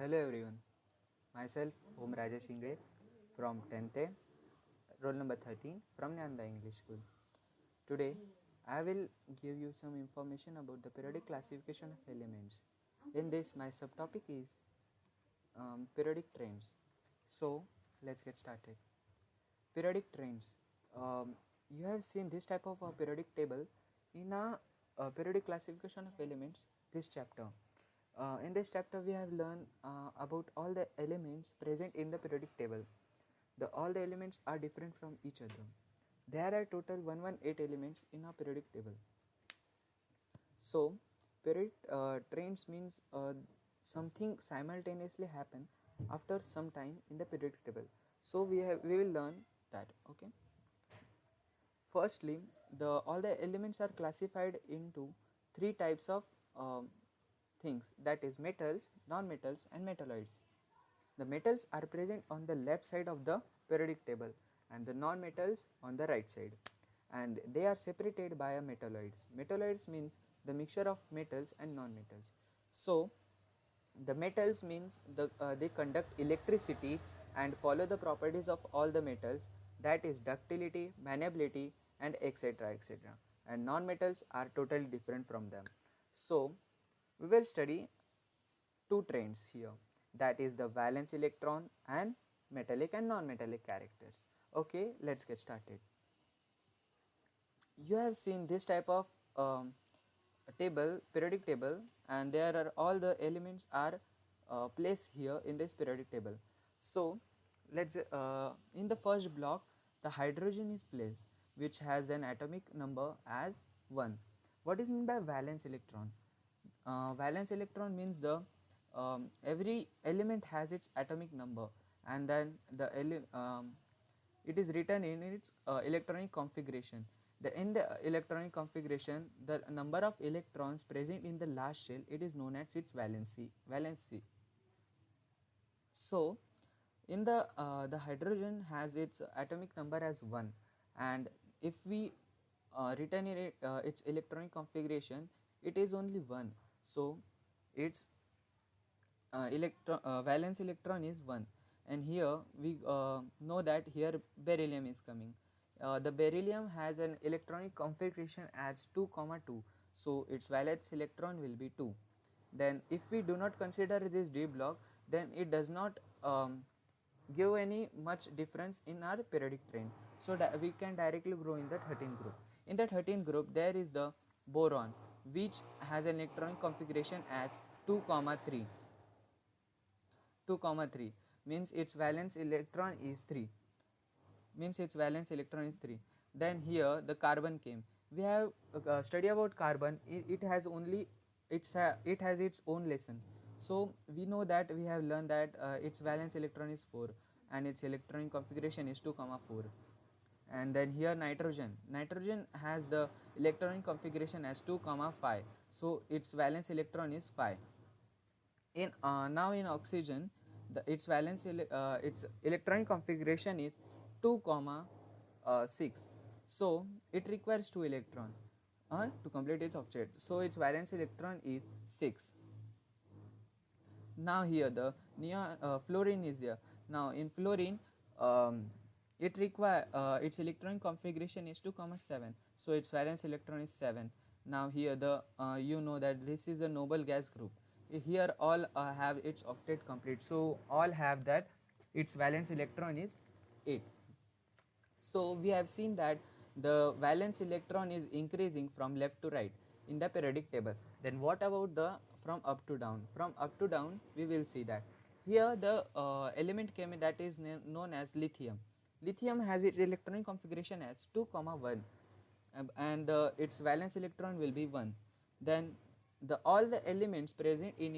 Hello everyone, myself Om Rajesh Ingre from 10th A, roll number 13 from Nyanda English School. Today I will give you some information about the periodic classification of elements. In this my subtopic is periodic trends. So let's get started. Periodic trends. You have seen this type of periodic table in a periodic classification of elements this chapter. In this chapter we have learned about all the elements present in the periodic table. All the elements are different from each other. There are total 118 elements in a periodic table. So periodic trends means something simultaneously happen after some time in the periodic table. So we will learn that. Okay. Firstly, all the elements are classified into three types of things, that is metals, non-metals and metalloids. The metals are present on the left side of the periodic table and the non-metals on the right side, and they are separated by a metalloids. Metalloids means the mixture of metals and non-metals. So the metals means they conduct electricity and follow the properties of all the metals, that is ductility, malleability and etc etc, and non-metals are totally different from them. So we will study two trends here, that is the valence electron and metallic and non-metallic characters. Okay, let's get started. You have seen this type of table, periodic table, and there are all the elements are placed here in this periodic table. So let's in the first block the hydrogen is placed, which has an atomic number as 1. What is meant by valence electron? Valence electron means the every element has its atomic number, and then it is written in its electronic configuration. In the electronic configuration, the number of electrons present in the last shell, it is known as its valency. So in the hydrogen has its atomic number as 1, and if we return its electronic configuration, it is only 1. So its valence electron is 1, and here we know that here beryllium is coming. The beryllium has an electronic configuration as 2 comma 2, so its valence electron will be 2. Then if we do not consider this d block, then it does not give any much difference in our periodic trend, so that we can directly go in the 13th group. In the 13th group there is the boron, which has an electronic configuration as 2 comma 3. 2 comma 3 means its valence electron is 3, then here the carbon came. We have study about carbon. It has only it has its own lesson. So we know that we have learned that its valence electron is 4 and its electronic configuration is 2 comma 4. And then here nitrogen has the electronic configuration as 2 comma 5, so its valence electron is 5. In now in oxygen, its electronic configuration is 2 comma 6, so it requires 2 electron to complete its octet, so its valence electron is 6. Now here the neon fluorine is there. Now in fluorine, um, its electronic configuration is 2 comma 7, so its valence electron is 7. Now here the you know that this is a noble gas group. Here all have its octet complete, so all have that its valence electron is 8. So we have seen that the valence electron is increasing from left to right in the periodic table. Then what about the from up to down? From up to down we will see that here the element came that is known as lithium. Lithium has its electronic configuration as 2 comma 1, and its valence electron will be 1. Then all the elements present in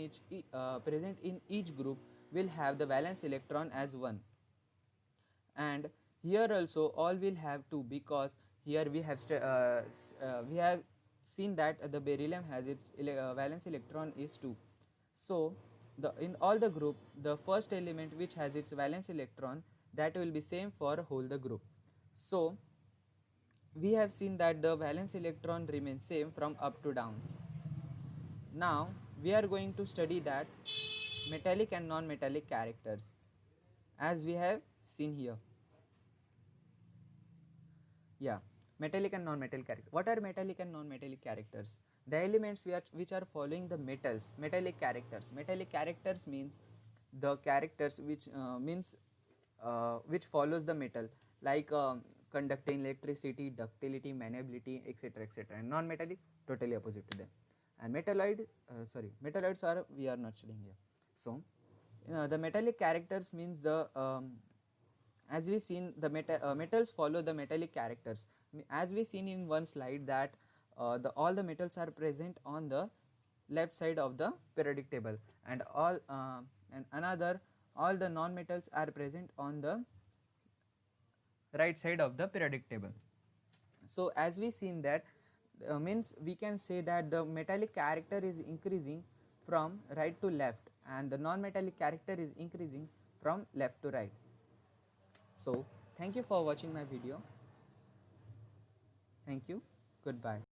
each group will have the valence electron as 1, and here also all will have 2, because here we have seen that the beryllium has its valence electron is 2. So in all the group, the first element which has its valence electron, that will be same for whole the group. So we have seen that the valence electron remains same from up to down. Now we are going to study that metallic and non-metallic characters, as we have seen here. Yeah, metallic and non-metallic character. What are metallic and non-metallic characters? The elements which are following the metals, metallic characters. Metallic characters means the characters which follows the metal, like conducting electricity, ductility, maniability, etc., etc. And non-metallic, totally opposite to them. And metalloids are, we are not studying here. So the metallic characters means the as we seen the metals follow the metallic characters. As we seen in one slide that all the metals are present on the left side of the periodic table, and all the non-metals are present on the right side of the periodic table. So as we seen that, means we can say that the metallic character is increasing from right to left, and the non-metallic character is increasing from left to right. So thank you for watching my video. Thank you. Goodbye.